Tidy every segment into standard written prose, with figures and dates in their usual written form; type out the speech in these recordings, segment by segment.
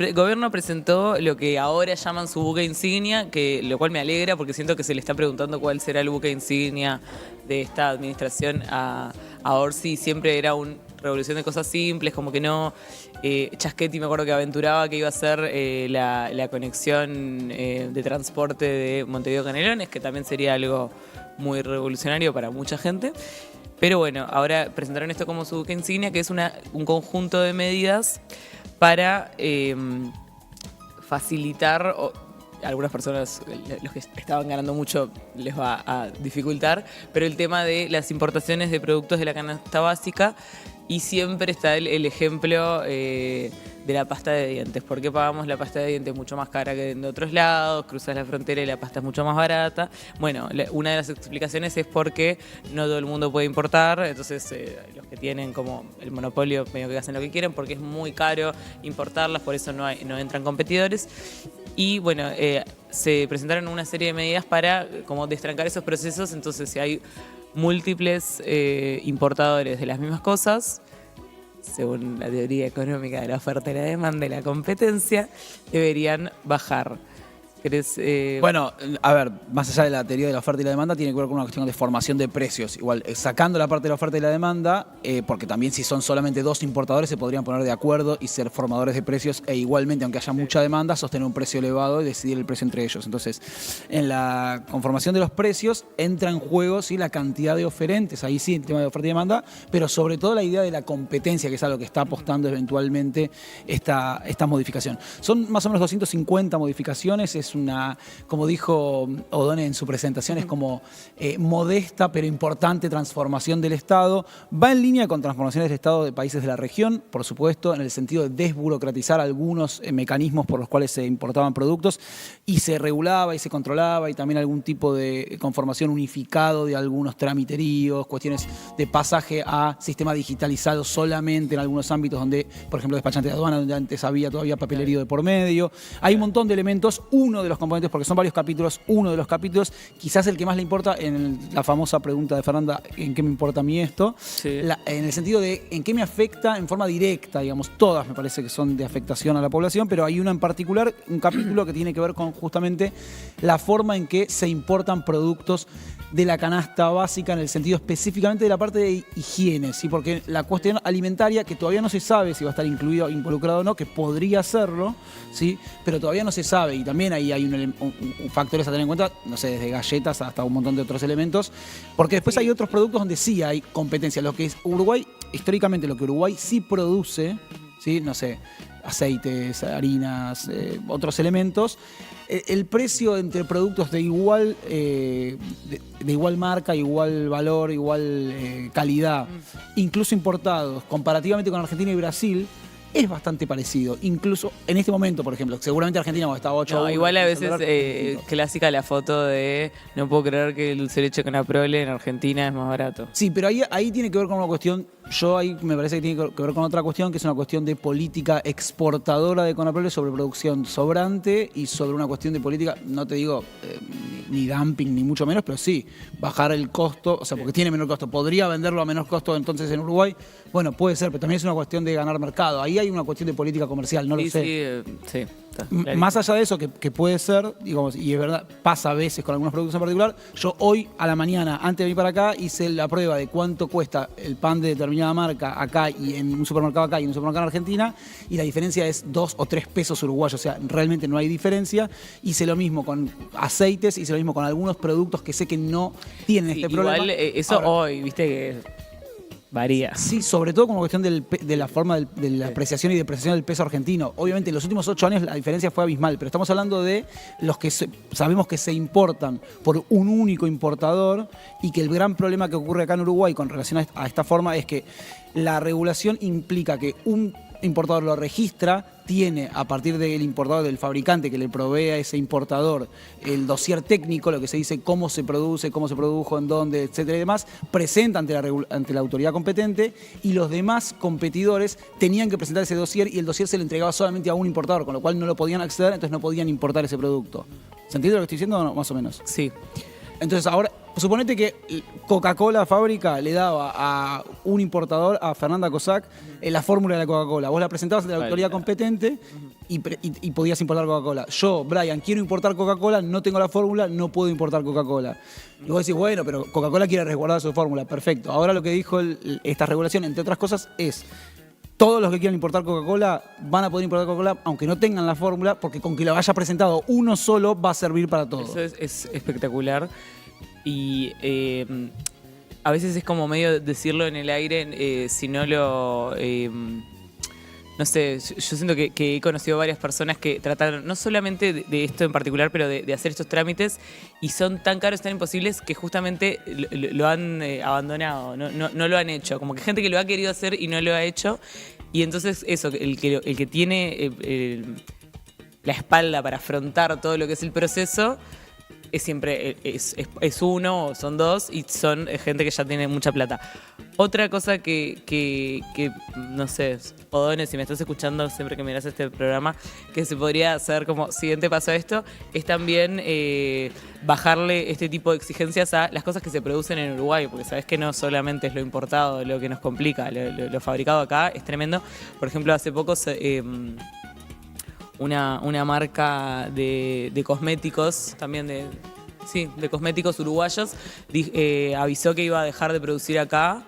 El gobierno presentó lo que ahora llaman su buque insignia, lo cual me alegra porque siento que se le está preguntando cuál será el buque insignia de esta administración a Orsi. Siempre era una revolución de cosas simples, como que no... Chaschetti me acuerdo que aventuraba que iba a ser la conexión de transporte de Montevideo a Canelones, que también sería algo muy revolucionario para mucha gente. Pero bueno, ahora presentaron esto como su buque insignia, que es un conjunto de medidas para facilitar, a algunas personas, los que estaban ganando mucho, les va a dificultar, pero el tema de las importaciones de productos de la canasta básica, y siempre está el ejemplo de la pasta de dientes. ¿Por qué pagamos la pasta de dientes mucho más cara que en otros lados? Cruzas la frontera y la pasta es mucho más barata. Bueno, una de las explicaciones es porque no todo el mundo puede importar, entonces los que tienen como el monopolio medio que hacen lo que quieren porque es muy caro importarlas, por eso no entran competidores. Y bueno, se presentaron una serie de medidas para como destrancar esos procesos, entonces si hay múltiples importadores de las mismas cosas, según la teoría económica de la oferta y la demanda y la competencia, deberían bajar. Bueno, a ver, más allá de la teoría de la oferta y la demanda, tiene que ver con una cuestión de formación de precios. Igual, sacando la parte de la oferta y la demanda, porque también si son solamente dos importadores se podrían poner de acuerdo y ser formadores de precios e igualmente, aunque haya mucha demanda, sostener un precio elevado y decidir el precio entre ellos. Entonces, en la conformación de los precios entra en juego sí, la cantidad de oferentes, ahí sí, el tema de oferta y demanda, pero sobre todo la idea de la competencia, que es algo que está apostando eventualmente esta modificación. Son más o menos 250 modificaciones, es una, como dijo O'Donnell en su presentación, es como modesta pero importante transformación del Estado. Va en línea con transformaciones del Estado de países de la región, por supuesto, en el sentido de desburocratizar algunos mecanismos por los cuales se importaban productos y se regulaba y se controlaba, y también algún tipo de conformación unificado de algunos tramiteríos, cuestiones de pasaje a sistema digitalizado solamente en algunos ámbitos donde, por ejemplo, despachante de aduana, donde antes había todavía papelerío de por medio. Hay un montón de elementos. Uno de los componentes, porque son varios capítulos, uno de los capítulos, quizás el que más le importa, en la famosa pregunta de Fernanda, ¿en qué me importa a mí esto? Sí. En el sentido de en qué me afecta en forma directa, digamos, todas me parece que son de afectación a la población, pero hay una en particular, un capítulo que tiene que ver con justamente la forma en que se importan productos de la canasta básica, en el sentido específicamente de la parte de higiene, ¿sí? Porque la cuestión alimentaria, que todavía no se sabe si va a estar incluido, involucrado o no, que podría serlo, ¿sí? Pero todavía no se sabe, y también ahí hay factores a tener en cuenta, no sé, desde galletas hasta un montón de otros elementos, porque después hay otros productos donde sí hay competencia. Lo que es Uruguay, históricamente lo que Uruguay sí produce, ¿sí? No sé, aceites, harinas, otros elementos. El precio entre productos de igual marca, igual valor, igual calidad, incluso importados, comparativamente con Argentina y Brasil, es bastante parecido. Incluso en este momento, por ejemplo, seguramente Argentina está a 8 no, igual a veces clásica la foto de no puedo creer que el dulce de leche con Aprole en Argentina es más barato. Sí, pero ahí tiene que ver con una cuestión, ahí me parece que tiene que ver con otra cuestión, que es una cuestión de política exportadora de Conaprole sobre producción sobrante y sobre una cuestión de política, no te digo ni dumping ni mucho menos, pero sí, bajar el costo, o sea, porque tiene menor costo. ¿Podría venderlo a menor costo entonces en Uruguay? Bueno, puede ser, pero también es una cuestión de ganar mercado. Ahí hay una cuestión de política comercial, no lo sé. Sí. Más allá de eso, que puede ser, digamos, y es verdad, pasa a veces con algunos productos en particular, yo hoy a la mañana, antes de venir para acá, hice la prueba de cuánto cuesta el pan de determinada marca acá y en un supermercado acá y en un supermercado en Argentina, y la diferencia es 2 o 3 pesos uruguayos, o sea, realmente no hay diferencia. Hice lo mismo con aceites, hice lo mismo con algunos productos que sé que no tienen este problema. Igual eso ahora, hoy, viste que... varía. Sí, sobre todo como cuestión de la forma de la apreciación y depreciación del peso argentino. Obviamente en los últimos 8 años la diferencia fue abismal, pero estamos hablando de los que sabemos que se importan por un único importador, y que el gran problema que ocurre acá en Uruguay con relación a esta forma es que la regulación implica que un importador lo registra, tiene a partir del importador, del fabricante que le provee a ese importador el dossier técnico, lo que se dice cómo se produce, cómo se produjo, en dónde, etcétera y demás, presenta ante la autoridad competente, y los demás competidores tenían que presentar ese dossier, y el dossier se le entregaba solamente a un importador, con lo cual no lo podían acceder, entonces no podían importar ese producto. ¿Se entiende lo que estoy diciendo o no, más o menos? Sí. Entonces ahora suponete que Coca-Cola fábrica le daba a un importador, a Fernanda Cossack, la fórmula de la Coca-Cola. Vos la presentabas ante la autoridad competente y podías importar Coca-Cola. Yo, Brian, quiero importar Coca-Cola, no tengo la fórmula, no puedo importar Coca-Cola. Y vos decís, bueno, pero Coca-Cola quiere resguardar su fórmula. Perfecto. Ahora lo que dijo esta regulación, entre otras cosas, es... Todos los que quieran importar Coca-Cola van a poder importar Coca-Cola aunque no tengan la fórmula, porque con que lo haya presentado uno solo va a servir para todo. Eso es espectacular. Y a veces es como medio decirlo en el aire, si no lo... no sé, yo siento que he conocido varias personas que trataron no solamente de esto en particular, pero de hacer estos trámites y son tan caros, tan imposibles que justamente lo han abandonado, no lo han hecho. Como que gente que lo ha querido hacer y no lo ha hecho. Y entonces eso, el que tiene la espalda para afrontar todo lo que es el proceso es siempre es uno o son dos y son gente que ya tiene mucha plata. Otra cosa que no sé, Odone, si me estás escuchando siempre que miras este programa, que se podría hacer como siguiente paso a esto, es también bajarle este tipo de exigencias a las cosas que se producen en Uruguay, porque sabes que no solamente es lo importado lo que nos complica, lo fabricado acá es tremendo. Por ejemplo, hace poco una marca de cosméticos, también de cosméticos uruguayos, avisó que iba a dejar de producir acá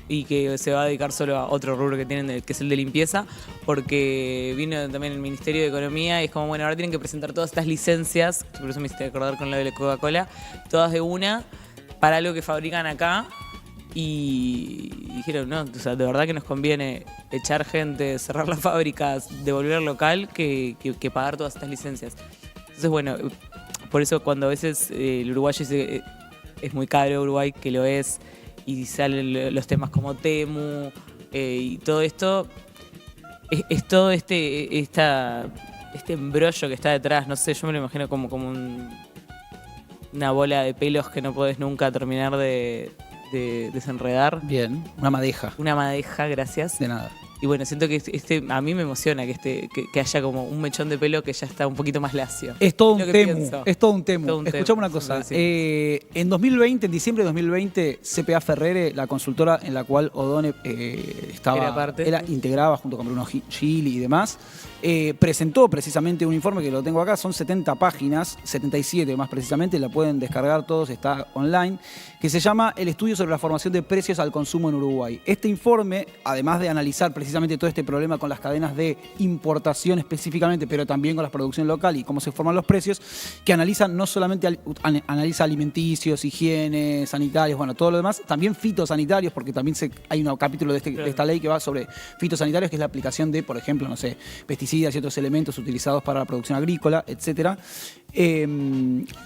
y que se va a dedicar solo a otro rubro que tienen, que es el de limpieza, porque vino también el Ministerio de Economía y es como, bueno, ahora tienen que presentar todas estas licencias, por eso me hiciste acordar con lo de la Coca-Cola, todas de una, para algo que fabrican acá. Y dijeron, no, o sea, de verdad que nos conviene echar gente, cerrar las fábricas, devolver al local, que pagar todas estas licencias. Entonces, bueno, por eso cuando a veces el uruguayo dice es muy caro Uruguay, que lo es, y salen los temas como Temu y todo esto, es todo este embrollo que está detrás, no sé, yo me lo imagino como una bola de pelos que no podés nunca terminar de desenredar. Bien, una madeja. Una madeja, gracias. De nada. Y bueno, siento que a mí me emociona que haya como un mechón de pelo que ya está un poquito más lacio. Es todo un temu. Es todo un temu. Escuchame una cosa. En 2020, en diciembre de 2020, CPA Ferrere, la consultora en la cual Odone integraba junto con Bruno Gili y demás, presentó precisamente un informe que lo tengo acá, son 70 páginas, 77 más precisamente, la pueden descargar todos, está online, que se llama El estudio sobre la formación de precios al consumo en Uruguay. Este informe, además de analizar precisamente todo este problema con las cadenas de importación específicamente, pero también con la producción local y cómo se forman los precios, que analizan no solamente analiza alimenticios, higiene, sanitarios, bueno, todo lo demás, también fitosanitarios, porque también hay un capítulo de esta ley que va sobre fitosanitarios, que es la aplicación de, por ejemplo, no sé, pesticidas y otros elementos utilizados para la producción agrícola, etcétera.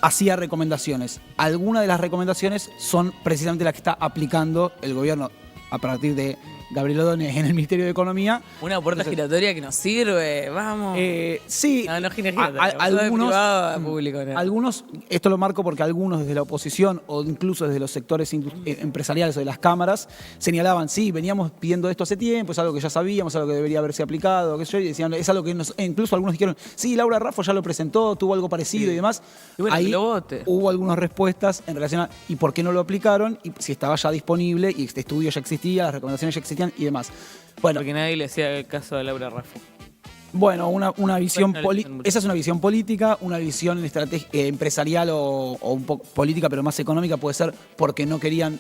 Hacía recomendaciones. Algunas de las recomendaciones son precisamente las que está aplicando el gobierno a partir de Gabriel Odone en el Ministerio de Economía. Una puerta giratoria que nos sirve, vamos. Sí. No giratoria. Algunos, privado a público, ¿no? Algunos, esto lo marco porque algunos desde la oposición o incluso desde los sectores empresariales o de las cámaras señalaban, sí, veníamos pidiendo esto hace tiempo, es algo que ya sabíamos, es algo que debería haberse aplicado, y decían, es algo que incluso algunos dijeron, sí, Laura Raffo ya lo presentó, tuvo algo parecido y demás. Y bueno, ahí que lo vote. Hubo algunas respuestas en relación a ¿y por qué no lo aplicaron? Y si estaba ya disponible y este estudio ya existía, las recomendaciones ya existían y demás. Bueno, porque nadie le hacía el caso a Laura Raffo. Bueno, una visión esa es una visión política, una visión empresarial o un poco política, pero más económica puede ser porque no querían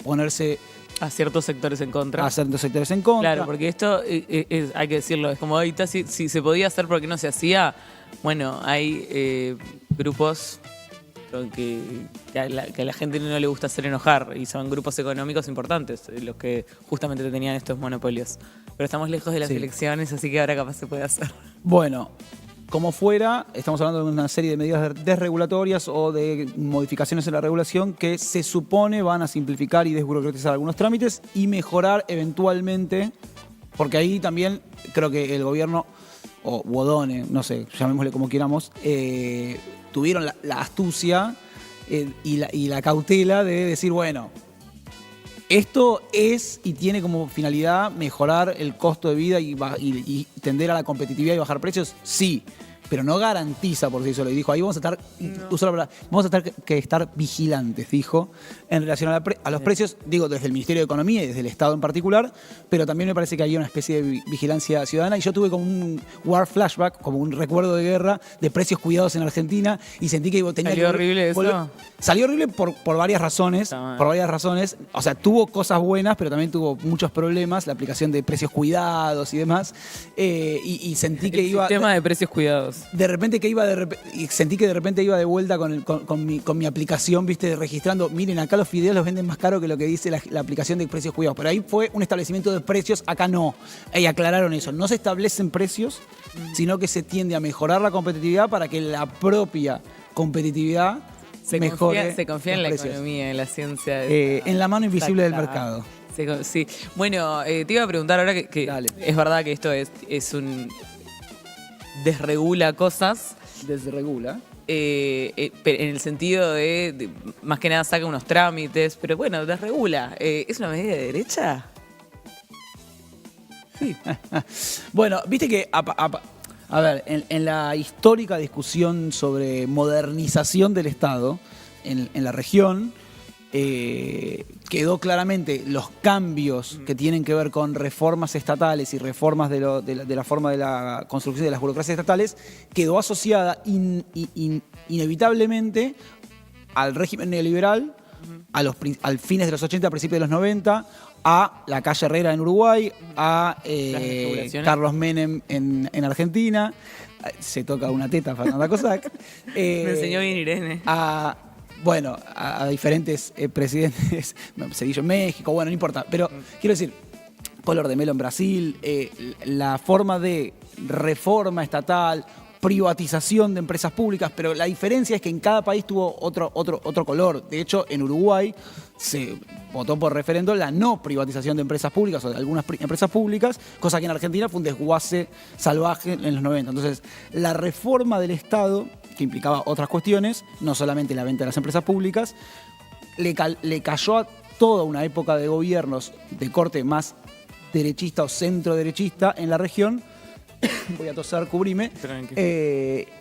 ponerse a ciertos sectores en contra. A ciertos sectores en contra. Claro, porque esto hay que decirlo, es como ahorita si se podía hacer porque no se hacía. Bueno, hay grupos que a la gente no le gusta hacer enojar y son grupos económicos importantes los que justamente tenían estos monopolios. Pero estamos lejos de las elecciones, así que ahora capaz se puede hacer. Bueno, como fuera, estamos hablando de una serie de medidas desregulatorias o de modificaciones en la regulación que se supone van a simplificar y desburocratizar algunos trámites y mejorar eventualmente, porque ahí también creo que el gobierno, o Odone, no sé, llamémosle como queramos, tuvieron la astucia y la cautela de decir, bueno, esto es y tiene como finalidad mejorar el costo de vida y tender a la competitividad y bajar precios, sí. pero no garantiza por sí solo. Y dijo, ahí vamos a estar, usó la palabra, vamos a tener que estar vigilantes, dijo, en relación a los precios, digo, desde el Ministerio de Economía y desde el Estado en particular, pero también me parece que hay una especie de vigilancia ciudadana. Y yo tuve como un war flashback, como un recuerdo de guerra, de precios cuidados en Argentina, y sentí que tenía ¿Salió horrible eso? Salió horrible por varias razones, o sea, tuvo cosas buenas, pero también tuvo muchos problemas, la aplicación de precios cuidados y demás, y sentí que iba... El tema de precios cuidados. Sentí que de repente iba de vuelta con mi aplicación, viste, registrando, miren, acá los fideos los venden más caro que lo que dice la aplicación de precios cuidados, pero ahí fue un establecimiento de precios, acá no, y aclararon eso, no se establecen precios, sino que se tiende a mejorar la competitividad para que la propia competitividad mejore. Se confía en la precios. Economía, en la ciencia. En la mano invisible del mercado. Sí. Bueno, te iba a preguntar ahora que es verdad que esto es un... desregula cosas. Desregula. En el sentido de más que nada saca unos trámites, pero bueno, desregula. ¿Es una medida de derecha? Sí. Bueno, viste que, a ver, en la histórica discusión sobre modernización del Estado en la región, quedó claramente los cambios que tienen que ver con reformas estatales y reformas de la forma de la construcción de las burocracias estatales, quedó asociada inevitablemente al régimen neoliberal, al fines de los 80, principios de los 90, a la calle Herrera en Uruguay, a Carlos Menem en Argentina. Se toca una teta Fernanda Cossack. Me enseñó bien Irene. A diferentes presidentes, Cedillo en México, bueno, no importa. Pero quiero decir, Collor de Mello en Brasil, la forma de reforma estatal, privatización de empresas públicas, pero la diferencia es que en cada país tuvo otro color. De hecho, en Uruguay se votó por referendo la no privatización de empresas públicas o de algunas empresas públicas, cosa que en Argentina fue un desguace salvaje en los 90. Entonces, la reforma del Estado, que implicaba otras cuestiones, no solamente la venta de las empresas públicas, le cayó a toda una época de gobiernos de corte más derechista o centro-derechista en la región. Voy a toser, cubrime.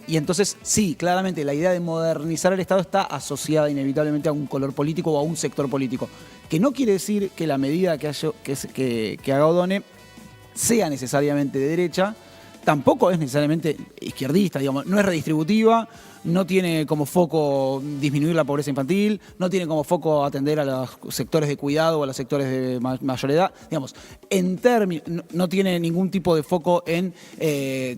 Y entonces, sí, claramente la idea de modernizar el Estado está asociada inevitablemente a un color político o a un sector político. Que no quiere decir que la medida que haga Odone sea necesariamente de derecha, tampoco es necesariamente izquierdista, digamos, no es redistributiva, no tiene como foco disminuir la pobreza infantil, no tiene como foco atender a los sectores de cuidado o a los sectores de mayor edad, digamos, no tiene ningún tipo de foco en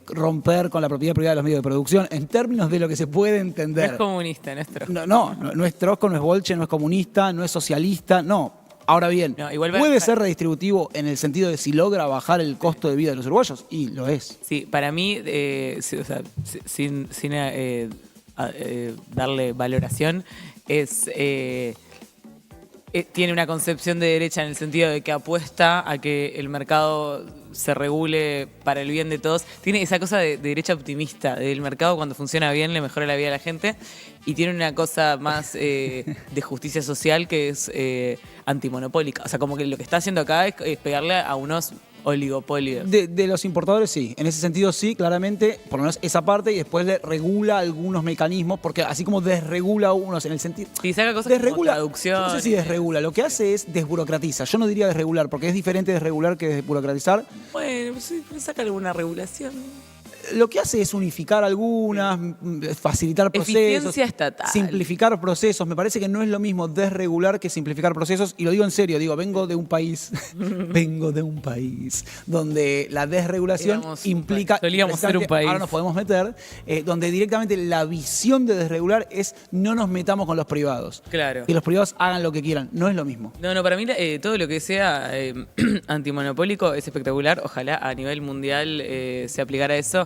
romper con la propiedad privada de los medios de producción, en términos de lo que se puede entender. No es comunista, no es Trotsko. No es Trotsko, no es Bolche, no es comunista, no es socialista, no. Ahora bien, ¿puede ser redistributivo en el sentido de si logra bajar el costo de vida de los uruguayos? Y lo es. Sí, para mí, sin darle valoración, tiene una concepción de derecha en el sentido de que apuesta a que el mercado se regule para el bien de todos. Tiene esa cosa de derecha optimista, del mercado cuando funciona bien le mejora la vida a la gente, y tiene una cosa más de justicia social que es antimonopólica. O sea, como que lo que está haciendo acá es pegarle a unos oligopolios. De los importadores sí, en ese sentido sí, claramente, por lo menos esa parte, y después le regula algunos mecanismos, porque así como desregula unos en el sentido... Sí, saca cosas como traducción. Yo no sé si desregula, lo que hace es desburocratiza. Yo no diría desregular, porque es diferente desregular que desburocratizar. Bueno, sí, pero saca alguna regulación. Lo que hace es unificar algunas, facilitar procesos, eficiencia estatal, simplificar procesos. Me parece que no es lo mismo desregular que simplificar procesos. Y lo digo en serio, vengo de un país donde la desregulación implica... Solíamos ser un país. Ahora nos podemos meter, donde directamente la visión de desregular es no nos metamos con los privados. Claro. Que los privados hagan lo que quieran. No es lo mismo. No, para mí todo lo que sea antimonopólico es espectacular. Ojalá a nivel mundial se aplicara eso.